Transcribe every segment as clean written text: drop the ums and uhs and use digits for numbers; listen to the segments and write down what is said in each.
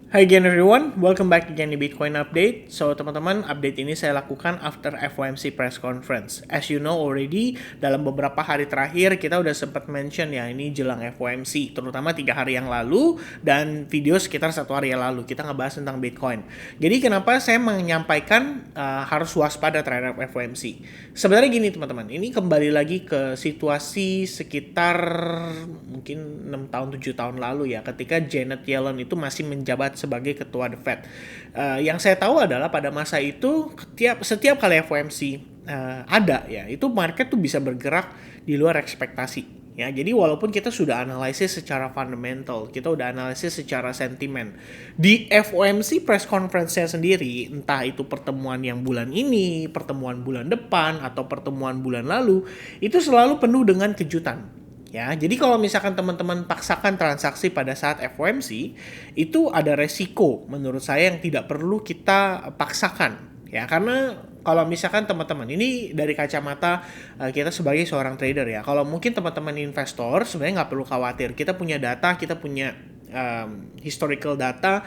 Hi again everyone, welcome back again di Bitcoin Update. So teman-teman, update ini saya lakukan after FOMC press conference. As you know already, dalam beberapa hari terakhir kita udah sempat mention ya ini jelang FOMC, terutama 3 hari yang lalu dan video sekitar 1 hari yang lalu kita ngebahas tentang Bitcoin. Jadi kenapa saya menyampaikan harus waspada terhadap FOMC? Sebenarnya gini teman-teman, ini kembali lagi ke situasi sekitar mungkin 6 tahun 7 tahun lalu ya, ketika Janet Yellen itu masih menjabat sebagai ketua The Fed. Yang saya tahu adalah pada masa itu setiap kali FOMC ada ya, itu market tuh bisa bergerak di luar ekspektasi. Ya, jadi walaupun kita sudah analisis secara fundamental, kita udah analisis secara sentimen. Di FOMC press conference-nya sendiri, entah itu pertemuan yang bulan ini, pertemuan bulan depan, atau pertemuan bulan lalu, itu selalu penuh dengan kejutan. Ya, jadi kalau misalkan teman-teman paksakan transaksi pada saat FOMC, itu ada resiko menurut saya yang tidak perlu kita paksakan. Ya, karena kalau misalkan teman-teman ini dari kacamata kita sebagai seorang trader ya, kalau mungkin teman-teman investor sebenarnya nggak perlu khawatir. Kita punya data, kita punya historical data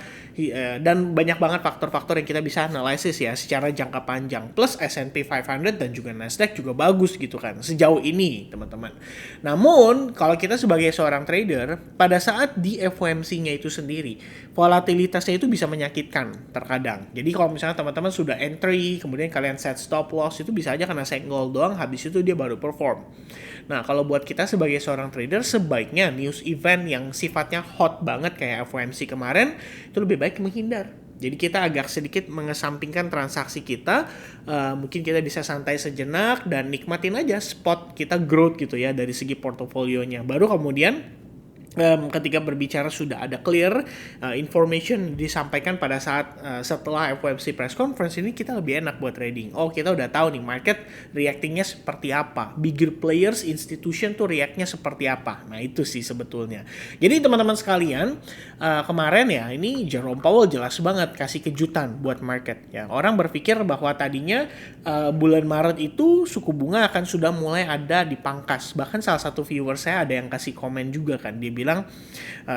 dan banyak banget faktor-faktor yang kita bisa analisis ya secara jangka panjang. Plus S&P 500 dan juga Nasdaq juga bagus gitu kan sejauh ini teman-teman. Namun kalau kita sebagai seorang trader pada saat di FOMC-nya itu sendiri volatilitasnya itu bisa menyakitkan terkadang. Jadi kalau misalnya teman-teman sudah entry kemudian kalian set stop loss itu bisa aja kena senggol doang, habis itu dia baru perform. Nah kalau buat kita sebagai seorang trader sebaiknya news event yang sifatnya hot banget kayak FOMC kemarin itu lebih baik menghindar. Jadi kita agak sedikit mengesampingkan transaksi kita, mungkin kita bisa santai sejenak dan nikmatin aja spot kita growth gitu ya dari segi portofolionya. Baru kemudian ketika berbicara sudah ada clear information disampaikan pada saat setelah FOMC press conference ini kita lebih enak buat trading. Oh kita udah tahu nih market reactingnya seperti apa, bigger players, institution tuh reactnya seperti apa. Nah itu sih sebetulnya. Jadi teman-teman sekalian kemarin ya ini Jerome Powell jelas banget kasih kejutan buat market. Ya orang berpikir bahwa tadinya bulan Maret itu suku bunga akan sudah mulai ada dipangkas. Bahkan salah satu viewer saya ada yang kasih komen juga kan, dia bilang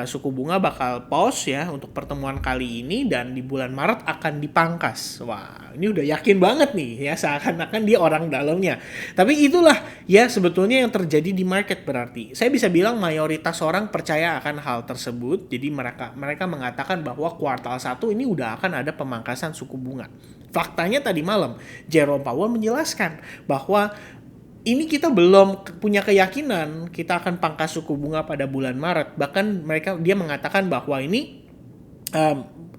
suku bunga bakal pause ya untuk pertemuan kali ini dan di bulan Maret akan dipangkas. Wah, ini udah yakin banget nih ya, seakan-akan dia orang dalamnya. Tapi itulah ya sebetulnya yang terjadi di market berarti. Saya bisa bilang mayoritas orang percaya akan hal tersebut. Jadi mereka mengatakan bahwa kuartal 1 ini udah akan ada pemangkasan suku bunga. Faktanya tadi malam Jerome Powell menjelaskan bahwa ini kita belum punya keyakinan kita akan pangkas suku bunga pada bulan Maret. Bahkan dia mengatakan bahwa ini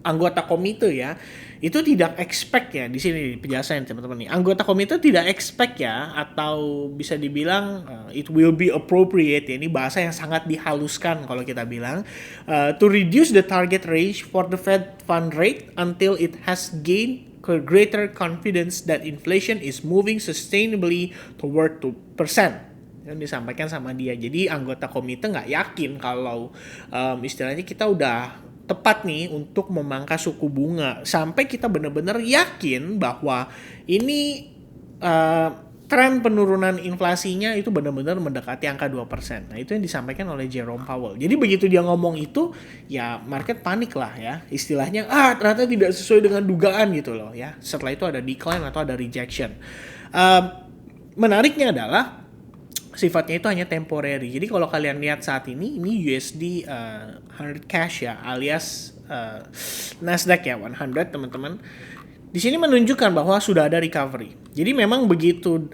anggota komite ya itu tidak expect ya, di sini penjelasan teman-teman nih. Anggota komite tidak expect ya, atau bisa dibilang it will be appropriate ya, ini bahasa yang sangat dihaluskan kalau kita bilang, to reduce the target range for the Fed fund rate until it has gained greater confidence that inflation is moving sustainably toward 2%. Yang disampaikan sama dia. Jadi anggota komite nggak yakin kalau istilahnya kita udah tepat nih untuk memangkas suku bunga sampai kita benar-benar yakin bahwa ini tren penurunan inflasinya itu benar-benar mendekati angka 2%. Nah, itu yang disampaikan oleh Jerome Powell. Jadi begitu dia ngomong itu, ya market panik lah ya. Istilahnya, ternyata tidak sesuai dengan dugaan gitu loh ya. Setelah itu ada decline atau ada rejection. Menariknya adalah sifatnya itu hanya temporary. Jadi kalau kalian lihat saat ini USD 100 cash ya, alias Nasdaq ya 100 teman-teman. Di sini menunjukkan bahwa sudah ada recovery. Jadi memang begitu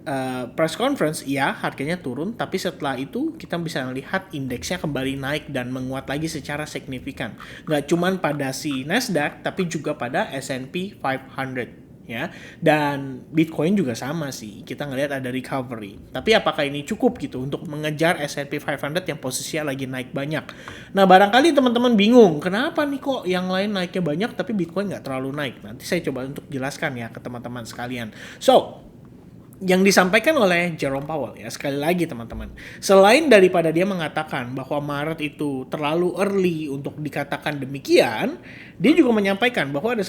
press conference, ya harganya turun, tapi setelah itu kita bisa melihat indeksnya kembali naik dan menguat lagi secara signifikan. Nggak cuma pada si Nasdaq, tapi juga pada S&P 500. Ya, dan Bitcoin juga sama sih, kita ngelihat ada recovery. Tapi apakah ini cukup gitu untuk mengejar S&P 500 yang posisinya lagi naik banyak? Nah barangkali teman-teman bingung, kenapa nih kok yang lain naiknya banyak tapi Bitcoin nggak terlalu naik? Nanti saya coba untuk jelaskan ya ke teman-teman sekalian. So yang disampaikan oleh Jerome Powell ya, sekali lagi teman-teman, selain daripada dia mengatakan bahwa Maret itu terlalu early untuk dikatakan demikian, dia juga menyampaikan bahwa ada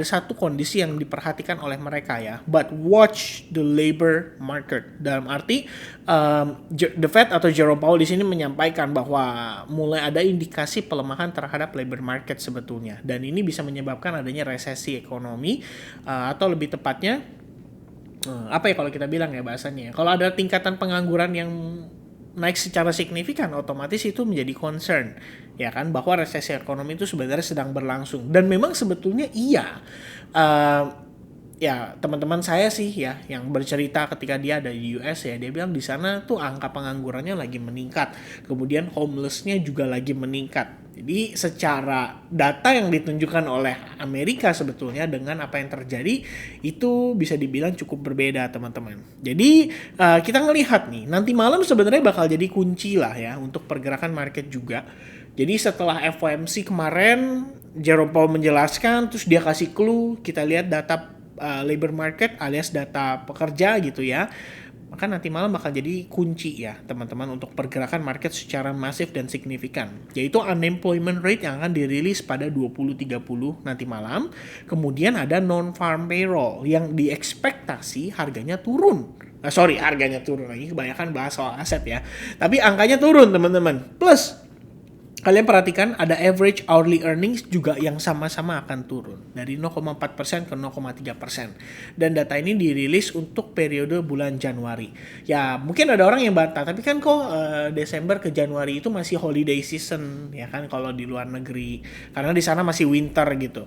satu kondisi yang diperhatikan oleh mereka ya, but watch the labor market, dalam arti the Fed atau Jerome Powell di sini menyampaikan bahwa mulai ada indikasi pelemahan terhadap labor market sebetulnya, dan ini bisa menyebabkan adanya resesi ekonomi atau lebih tepatnya apa ya kalau kita bilang ya bahasanya, kalau ada tingkatan pengangguran yang naik secara signifikan, otomatis itu menjadi concern ya kan, bahwa resesi ekonomi itu sebenarnya sedang berlangsung. Dan memang sebetulnya iya, ya teman-teman saya sih ya yang bercerita ketika dia ada di US ya, dia bilang di sana tuh angka penganggurannya lagi meningkat, kemudian homelessnya juga lagi meningkat. Jadi secara data yang ditunjukkan oleh Amerika sebetulnya dengan apa yang terjadi itu bisa dibilang cukup berbeda teman-teman. Jadi kita ngelihat nih nanti malam sebenarnya bakal jadi kunci lah ya untuk pergerakan market juga. Jadi setelah FOMC kemarin Jerome Powell menjelaskan, terus dia kasih clue, kita lihat data labor market alias data pekerja gitu ya, maka nanti malam bakal jadi kunci ya teman-teman untuk pergerakan market secara masif dan signifikan, yaitu unemployment rate yang akan dirilis pada 20.30 nanti malam. Kemudian ada non-farm payroll yang diekspektasi harganya turun. Harganya turun lagi, kebanyakan bahas soal aset ya, tapi angkanya turun teman-teman. Plus kalian perhatikan ada average hourly earnings juga yang sama-sama akan turun dari 0,4% ke 0,3%. Dan data ini dirilis untuk periode bulan Januari. Ya mungkin ada orang yang bantah, tapi kan kok Desember ke Januari itu masih holiday season ya kan kalau di luar negeri, karena di sana masih winter gitu.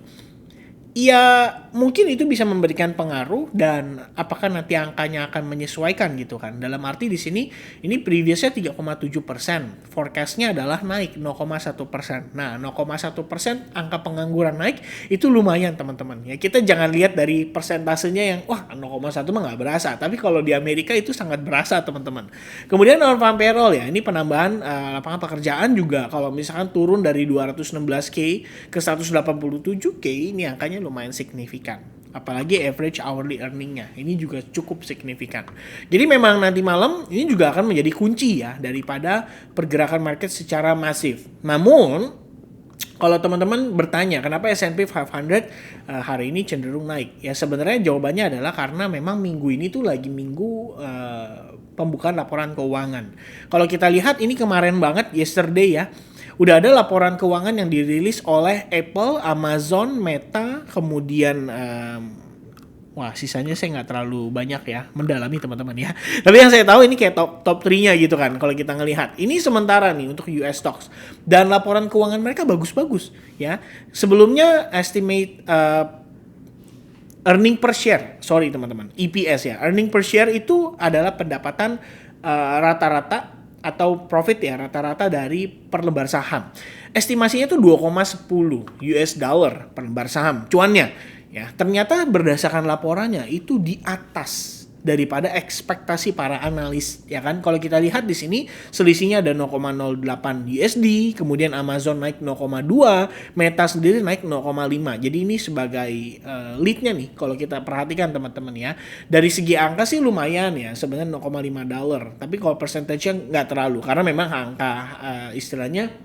Ya mungkin itu bisa memberikan pengaruh, dan apakah nanti angkanya akan menyesuaikan gitu kan. Dalam arti di sini ini previousnya 3,7%, forecastnya adalah naik 0,1%. Nah 0,1% angka pengangguran naik itu lumayan teman-teman ya. Kita jangan lihat dari persentasenya yang wah 0,1 mah nggak berasa, tapi kalau di Amerika itu sangat berasa teman-teman. Kemudian non-farm payroll ya, ini penambahan lapangan pekerjaan juga kalau misalkan turun dari 216K ke 187K, ini angkanya lumayan signifikan. Apalagi average hourly earningnya ini juga cukup signifikan. Jadi memang nanti malam ini juga akan menjadi kunci ya daripada pergerakan market secara masif. Namun kalau teman-teman bertanya kenapa S&P 500 hari ini cenderung naik, ya sebenarnya jawabannya adalah karena memang minggu ini tuh lagi minggu pembukaan laporan keuangan. Kalau kita lihat ini kemarin banget, yesterday ya, udah ada laporan keuangan yang dirilis oleh Apple, Amazon, Meta, kemudian sisanya saya nggak terlalu banyak ya mendalami teman-teman ya. Tapi yang saya tahu ini kayak top 3-nya gitu kan kalau kita ngelihat. Ini sementara nih untuk US stocks, dan laporan keuangan mereka bagus-bagus ya. Sebelumnya estimate earning per share, teman-teman, EPS ya. Earning per share itu adalah pendapatan rata-rata atau profit ya rata-rata dari per lembar saham. Estimasinya itu 2,10 US dollar per lembar saham cuannya. Ya, ternyata berdasarkan laporannya itu di atas daripada ekspektasi para analis ya kan. Kalau kita lihat di sini selisihnya ada 0,08 USD, kemudian Amazon naik 0,2, Meta sendiri naik 0,5. Jadi ini sebagai leadnya nih kalau kita perhatikan teman-teman ya. Dari segi angka sih lumayan ya, sebenarnya 0,5 dollar. Tapi kalau persentasenya nggak terlalu, karena memang angka istilahnya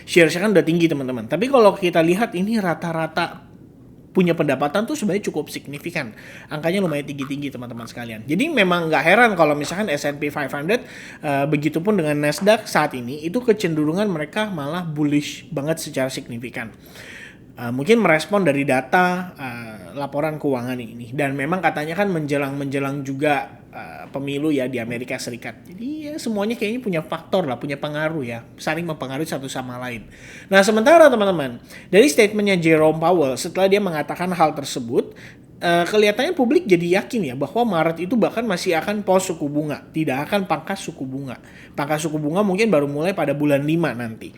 share-nya kan udah tinggi teman-teman. Tapi kalau kita lihat ini rata-rata punya pendapatan tuh sebenarnya cukup signifikan. Angkanya lumayan tinggi-tinggi teman-teman sekalian. Jadi memang nggak heran kalau misalkan S&P 500 begitupun dengan Nasdaq saat ini itu kecenderungan mereka malah bullish banget secara signifikan. Mungkin merespon dari data laporan keuangan ini, dan memang katanya kan menjelang juga pemilu ya di Amerika Serikat. Jadi ya semuanya kayaknya punya faktor lah, punya pengaruh ya, saling mempengaruhi satu sama lain. Nah sementara teman-teman, dari statementnya Jerome Powell setelah dia mengatakan hal tersebut, kelihatannya publik jadi yakin ya bahwa Maret itu bahkan masih akan pause suku bunga, tidak akan pangkas suku bunga. Pangkas suku bunga mungkin baru mulai pada bulan 5 nanti.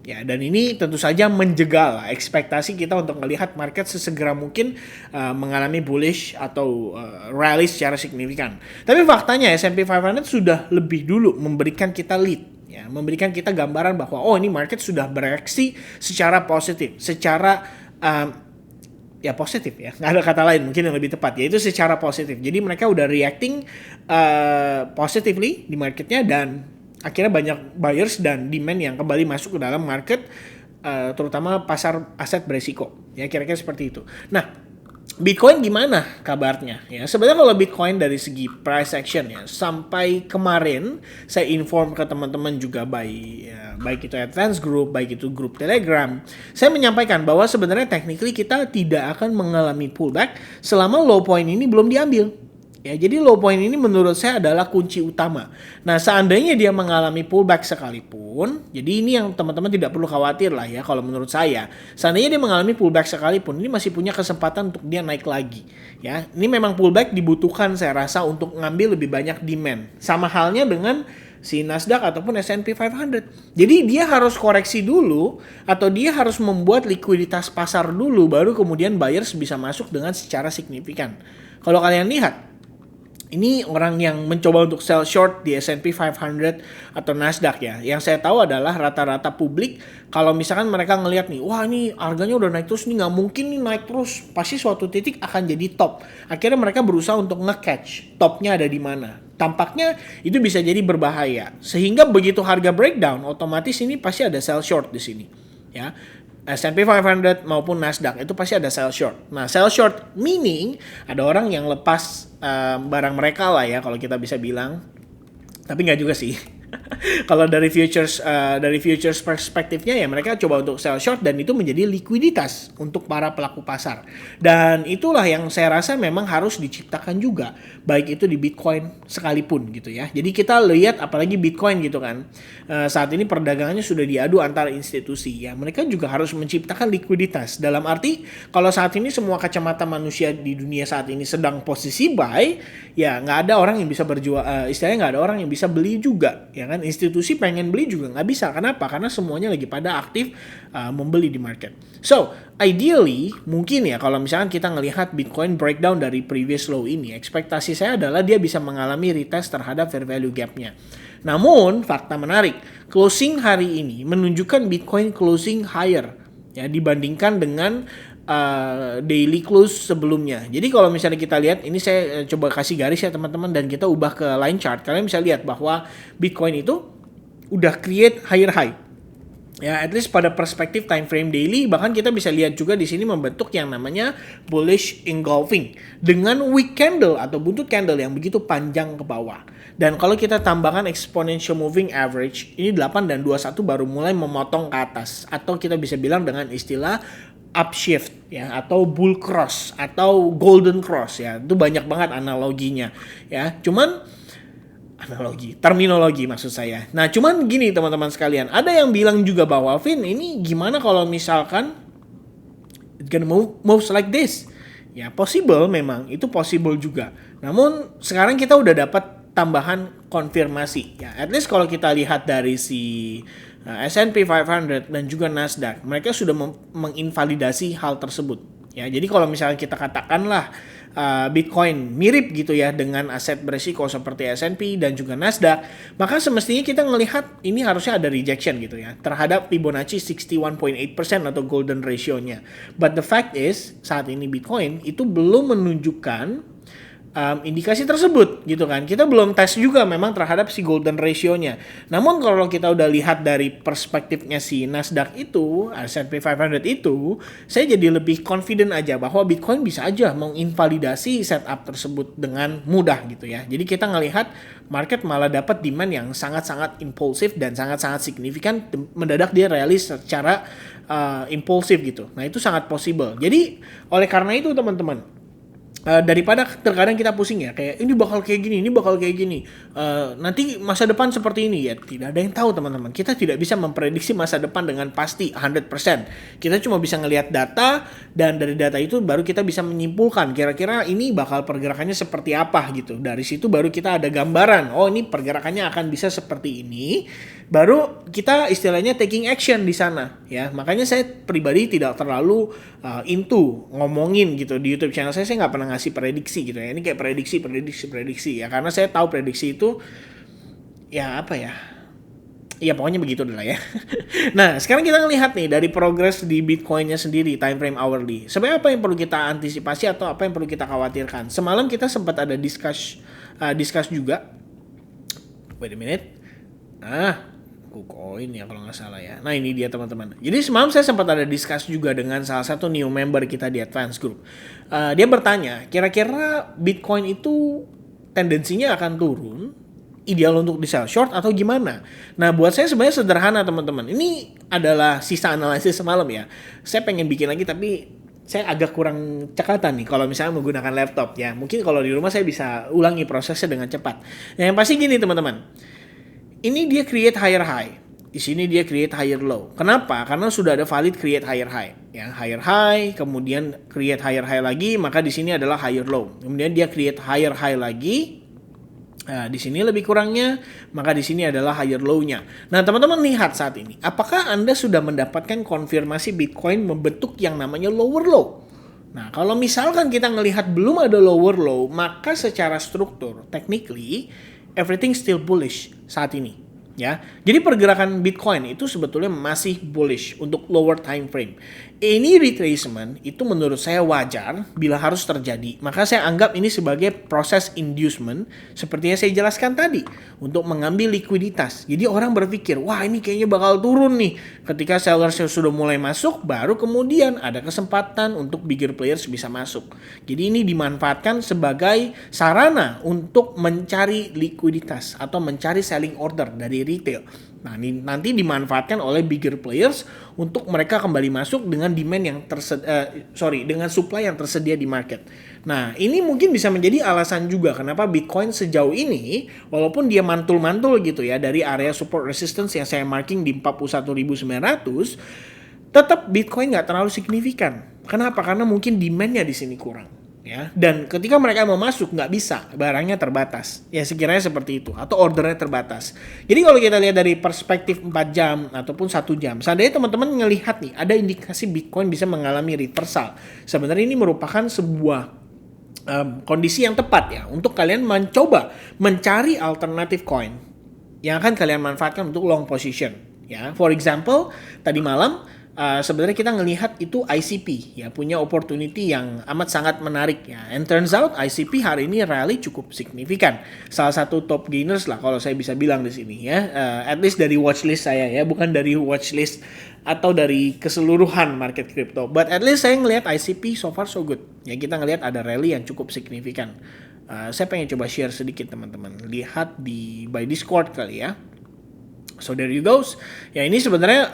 Ya, dan ini tentu saja menjegal ekspektasi kita untuk melihat market sesegera mungkin mengalami bullish atau rally secara signifikan. Tapi faktanya S&P 500 sudah lebih dulu memberikan kita lead, ya, memberikan kita gambaran bahwa ini market sudah bereaksi secara positif, secara ya positif ya, nggak ada kata lain mungkin yang lebih tepat, yaitu secara positif. Jadi mereka udah reacting positively di marketnya, dan akhirnya banyak buyers dan demand yang kembali masuk ke dalam market, terutama pasar aset beresiko ya, kira-kira seperti itu. Nah, Bitcoin gimana kabarnya ya? Sebenarnya kalau Bitcoin dari segi price action ya, sampai kemarin saya inform ke teman-teman juga baik itu Advance Group, baik itu grup Telegram, saya menyampaikan bahwa sebenarnya technically kita tidak akan mengalami pullback selama low point ini belum diambil. Ya, jadi low point ini menurut saya adalah kunci utama. Nah, seandainya dia mengalami pullback sekalipun, jadi ini yang teman-teman tidak perlu khawatir lah ya kalau menurut saya. Seandainya dia mengalami pullback sekalipun, ini masih punya kesempatan untuk dia naik lagi. Ya, ini memang pullback dibutuhkan saya rasa untuk ngambil lebih banyak demand. Sama halnya dengan si Nasdaq ataupun S&P 500. Jadi dia harus koreksi dulu, atau dia harus membuat likuiditas pasar dulu, baru kemudian buyers bisa masuk dengan secara signifikan. Kalau kalian lihat, ini orang yang mencoba untuk sell short di S&P 500 atau Nasdaq ya. Yang saya tahu adalah rata-rata publik, kalau misalkan mereka ngelihat nih, wah ini harganya udah naik terus, nih nggak mungkin nih naik terus, pasti suatu titik akan jadi top. Akhirnya mereka berusaha untuk nge-catch topnya ada di mana. Tampaknya itu bisa jadi berbahaya. Sehingga begitu harga breakdown, otomatis ini pasti ada sell short di sini. Ya. S&P 500 maupun Nasdaq itu pasti ada sell short. Nah, sell short meaning ada orang yang lepas barang mereka lah ya, kalau kita bisa bilang. Tapi nggak juga sih. Kalau dari futures perspektifnya ya, mereka coba untuk sell short, dan itu menjadi likuiditas untuk para pelaku pasar. Dan itulah yang saya rasa memang harus diciptakan juga, baik itu di Bitcoin sekalipun gitu ya. Jadi kita lihat apalagi Bitcoin gitu kan, saat ini perdagangannya sudah diadu antar institusi ya. Mereka juga harus menciptakan likuiditas. Dalam arti kalau saat ini semua kacamata manusia di dunia saat ini sedang posisi buy, ya nggak ada orang yang bisa berjual, istilahnya nggak ada orang yang bisa beli juga. Ya kan, institusi pengen beli juga nggak bisa. Kenapa? Karena semuanya lagi pada aktif membeli di market. So, ideally mungkin ya kalau misalkan kita ngelihat Bitcoin breakdown dari previous low ini, ekspektasi saya adalah dia bisa mengalami retest terhadap fair value gap-nya. Namun, fakta menarik, closing hari ini menunjukkan Bitcoin closing higher ya dibandingkan dengan daily close sebelumnya. Jadi kalau misalnya kita lihat, ini saya coba kasih garis ya teman-teman, dan kita ubah ke line chart. Kalian bisa lihat bahwa Bitcoin itu udah create higher high. Ya, at least pada perspektif time frame daily, bahkan kita bisa lihat juga di sini membentuk yang namanya bullish engulfing dengan wick candle atau buntut candle yang begitu panjang ke bawah. Dan kalau kita tambahkan exponential moving average, ini 8 dan 21 baru mulai memotong ke atas, atau kita bisa bilang dengan istilah upshift ya, atau bull cross atau golden cross ya. Itu banyak banget analoginya ya. Terminologi maksud saya. Nah, cuman gini teman-teman sekalian, ada yang bilang juga bahwa Vin, ini gimana kalau misalkan it's gonna move like this? Ya, possible, memang itu possible juga. Namun sekarang kita udah dapat tambahan konfirmasi ya. At least kalau kita lihat dari si S&P 500 dan juga Nasdaq, mereka sudah menginvalidasi hal tersebut. Ya, jadi kalau misalnya kita katakanlah Bitcoin mirip gitu ya dengan aset berisiko seperti S&P dan juga Nasdaq, maka semestinya kita melihat ini harusnya ada rejection gitu ya terhadap Fibonacci 61.8% atau golden ratio-nya. But the fact is, saat ini Bitcoin itu belum menunjukkan indikasi tersebut gitu kan. Kita belum tes juga memang terhadap si golden ratio-nya. Namun kalau kita udah lihat dari perspektifnya si Nasdaq itu, S&P 500 itu, saya jadi lebih confident aja bahwa Bitcoin bisa aja menginvalidasi setup tersebut dengan mudah gitu ya. Jadi kita ngelihat market malah dapat demand yang sangat-sangat impulsif dan sangat-sangat signifikan, mendadak dia realis secara impulsif gitu. Nah, itu sangat possible. Jadi oleh karena itu teman-teman, daripada terkadang kita pusing ya, kayak ini bakal kayak gini, ini bakal kayak gini, nanti masa depan seperti ini ya, tidak ada yang tahu teman-teman. Kita tidak bisa memprediksi masa depan dengan pasti 100%. Kita cuma bisa ngelihat data, dan dari data itu baru kita bisa menyimpulkan kira-kira ini bakal pergerakannya seperti apa gitu. Dari situ baru kita ada gambaran, oh ini pergerakannya akan bisa seperti ini, baru kita istilahnya taking action di sana ya. Makanya saya pribadi tidak terlalu into ngomongin gitu di YouTube channel saya nggak pernah ngasih prediksi gitu ya. Ini kayak prediksi ya, karena saya tahu prediksi itu ya apa ya, Ya pokoknya begitu lah ya. Nah sekarang kita ngelihat nih dari progres di Bitcoinnya sendiri, time frame hourly. Sebenarnya apa yang perlu kita antisipasi atau apa yang perlu kita khawatirkan? Semalam kita sempat ada discuss juga. Wait a minute. KuCoin ya kalau nggak salah ya. Nah ini dia teman-teman. Jadi semalam saya sempat ada discuss juga dengan salah satu new member kita di Advance Group. Dia bertanya, kira-kira Bitcoin itu tendensinya akan turun, ideal untuk di sell short atau gimana? Nah buat saya sebenarnya sederhana teman-teman. Ini adalah sisa analisis semalam ya. Saya pengen bikin lagi tapi saya agak kurang cekatan nih kalau misalnya menggunakan laptop ya. Mungkin kalau di rumah saya bisa ulangi prosesnya dengan cepat. Nah, yang pasti gini teman-teman. Ini dia create higher high. Di sini dia create higher low. Kenapa? Karena sudah ada valid create higher high. Ya, higher high, kemudian create higher high lagi, maka di sini adalah higher low. Kemudian dia create higher high lagi. Nah, di sini lebih kurangnya, maka di sini adalah higher low-nya. Nah, teman-teman lihat saat ini, apakah Anda sudah mendapatkan konfirmasi Bitcoin membentuk yang namanya lower low? Nah, kalau misalkan kita ngelihat belum ada lower low, maka secara struktur, technically, everything still bullish saat ini. Ya, jadi pergerakan Bitcoin itu sebetulnya masih bullish untuk lower time frame. Ini retracement itu menurut saya wajar bila harus terjadi. Maka saya anggap ini sebagai proses inducement seperti yang saya jelaskan tadi untuk mengambil likuiditas. Jadi orang berpikir, wah ini kayaknya bakal turun nih. Ketika sellers sudah mulai masuk, baru kemudian ada kesempatan untuk bigger players bisa masuk. Jadi ini dimanfaatkan sebagai sarana untuk mencari likuiditas atau mencari selling order dari retail. Nah, ini nanti dimanfaatkan oleh bigger players untuk mereka kembali masuk dengan demand yang dengan supply yang tersedia di market. Nah, ini mungkin bisa menjadi alasan juga kenapa Bitcoin sejauh ini walaupun dia mantul-mantul gitu ya dari area support resistance yang saya marking di 41.900, tetap Bitcoin nggak terlalu signifikan. Kenapa? Karena mungkin demand-nya di sini kurang. Ya, dan ketika mereka mau masuk nggak bisa, barangnya terbatas. Ya sekiranya seperti itu atau ordernya terbatas. Jadi kalau kita lihat dari perspektif 4 jam ataupun 1 jam, seandainya teman-teman ngelihat nih ada indikasi Bitcoin bisa mengalami reversal. Sebenarnya ini merupakan sebuah kondisi yang tepat ya untuk kalian mencoba mencari alternatif coin yang akan kalian manfaatkan untuk long position. Ya, for example, tadi malam sebenarnya kita ngelihat itu ICP ya punya opportunity yang amat sangat menarik ya. And turns out ICP hari ini rally cukup signifikan. Salah satu top gainers lah kalau saya bisa bilang di sini ya. At least dari watchlist saya ya, bukan dari watchlist atau dari keseluruhan market crypto. But at least saya ngelihat ICP so far so good. Ya kita ngelihat ada rally yang cukup signifikan. Saya pengen coba share sedikit teman-teman. Lihat by Discord kali ya. So there you goes. Ya ini sebenarnya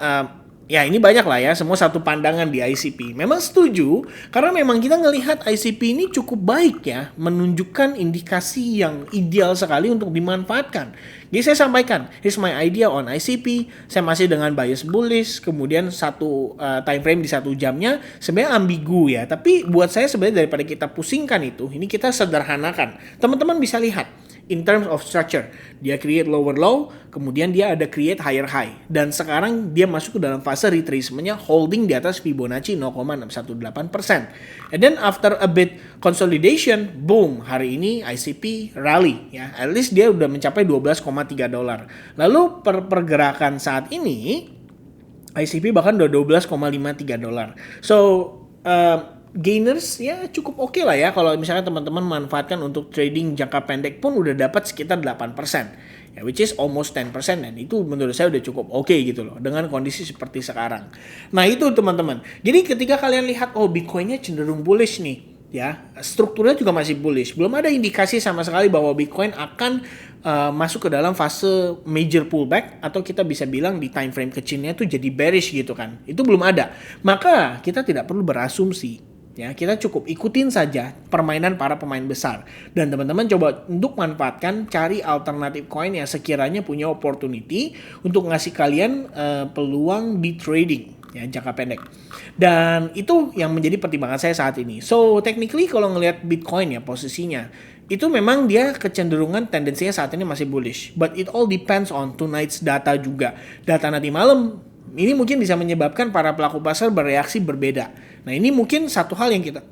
ya ini banyak lah ya, semua satu pandangan di ICP. Memang setuju, karena memang kita ngelihat ICP ini cukup baik ya, menunjukkan indikasi yang ideal sekali untuk dimanfaatkan. Jadi saya sampaikan, here's my idea on ICP, saya masih dengan bias bullish, kemudian satu time frame di 1 jamnya, sebenarnya ambigu ya. Tapi buat saya sebenarnya daripada kita pusingkan itu, ini kita sederhanakan. Teman-teman bisa lihat. In terms of structure, dia create lower low, kemudian dia ada create higher high. Dan sekarang dia masuk ke dalam fase retracementnya holding di atas Fibonacci 0,618%. And then after a bit consolidation, boom, hari ini ICP rally. Ya, at least dia udah mencapai $12,3. Lalu pergerakan saat ini, ICP bahkan udah $12,53. So, gainers ya cukup oke lah ya kalau misalnya teman-teman manfaatkan untuk trading jangka pendek pun udah dapat sekitar 8% ya, which is almost 10%, dan itu menurut saya udah cukup oke gitu loh dengan kondisi seperti sekarang. Nah itu teman-teman, jadi ketika kalian lihat Bitcoinnya cenderung bullish nih ya, strukturnya juga masih bullish, belum ada indikasi sama sekali bahwa Bitcoin akan masuk ke dalam fase major pullback atau kita bisa bilang di time frame kecilnya itu jadi bearish gitu kan, itu belum ada. Maka kita tidak perlu berasumsi. Ya, kita cukup ikutin saja permainan para pemain besar. Dan teman-teman coba untuk manfaatkan, cari alternatif coin yang sekiranya punya opportunity untuk ngasih kalian peluang di trading ya jangka pendek. Dan itu yang menjadi pertimbangan saya saat ini. So, technically kalau ngelihat Bitcoin ya posisinya, itu memang dia kecenderungan tendensinya saat ini masih bullish. But it all depends on tonight's data juga. Data nanti malam ini mungkin bisa menyebabkan para pelaku pasar bereaksi berbeda. Nah ini mungkin satu hal yang kita,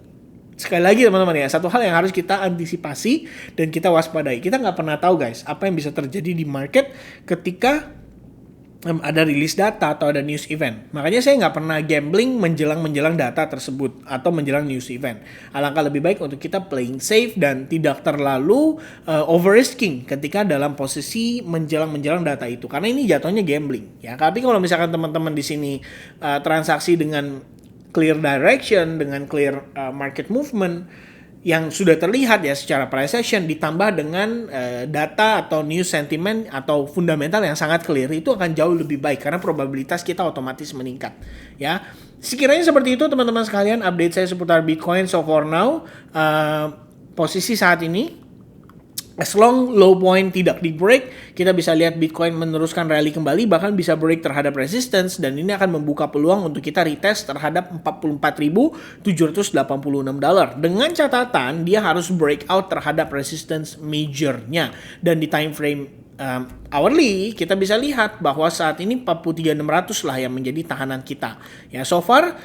sekali lagi teman-teman ya, satu hal yang harus kita antisipasi dan kita waspadai. Kita nggak pernah tahu guys, apa yang bisa terjadi di market ketika ada rilis data atau ada news event. Makanya saya nggak pernah gambling menjelang data tersebut atau menjelang news event. Alangkah lebih baik untuk kita playing safe dan tidak terlalu over risking ketika dalam posisi menjelang data itu. Karena ini jatuhnya gambling ya. Tapi kalau misalkan teman-teman di sini transaksi dengan clear direction, dengan clear market movement yang sudah terlihat ya secara price action ditambah dengan data atau news sentiment atau fundamental yang sangat clear, itu akan jauh lebih baik karena probabilitas kita otomatis meningkat ya. Sekiranya seperti itu teman-teman sekalian update saya seputar Bitcoin so for now. Posisi saat ini as long low point tidak di break, kita bisa lihat Bitcoin meneruskan rally kembali, bahkan bisa break terhadap resistance, dan ini akan membuka peluang untuk kita retest terhadap $44.786. Dengan catatan dia harus breakout terhadap resistance majornya, dan di time frame hourly kita bisa lihat bahwa saat ini 43.600 lah yang menjadi tahanan kita. Ya, so far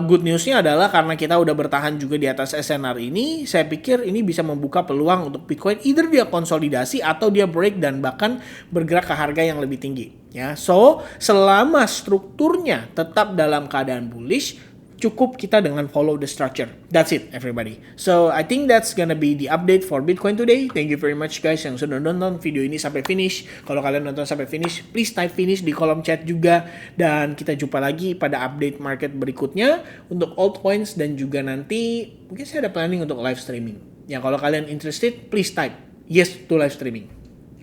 good newsnya adalah karena kita udah bertahan juga di atas SNR ini, saya pikir ini bisa membuka peluang untuk Bitcoin either dia konsolidasi atau dia break dan bahkan bergerak ke harga yang lebih tinggi. Ya, so selama strukturnya tetap dalam keadaan bullish, cukup kita dengan follow the structure. That's it, everybody. So, I think that's gonna be the update for Bitcoin today. Thank you very much guys yang sudah nonton video ini sampai finish. Kalau kalian nonton sampai finish, please type finish di kolom chat juga. Dan kita jumpa lagi pada update market berikutnya untuk altcoins, dan juga nanti mungkin saya ada planning untuk live streaming. Ya, kalau kalian interested, please type yes to live streaming.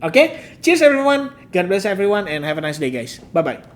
Okay? Cheers everyone. God bless everyone and have a nice day guys. Bye-bye.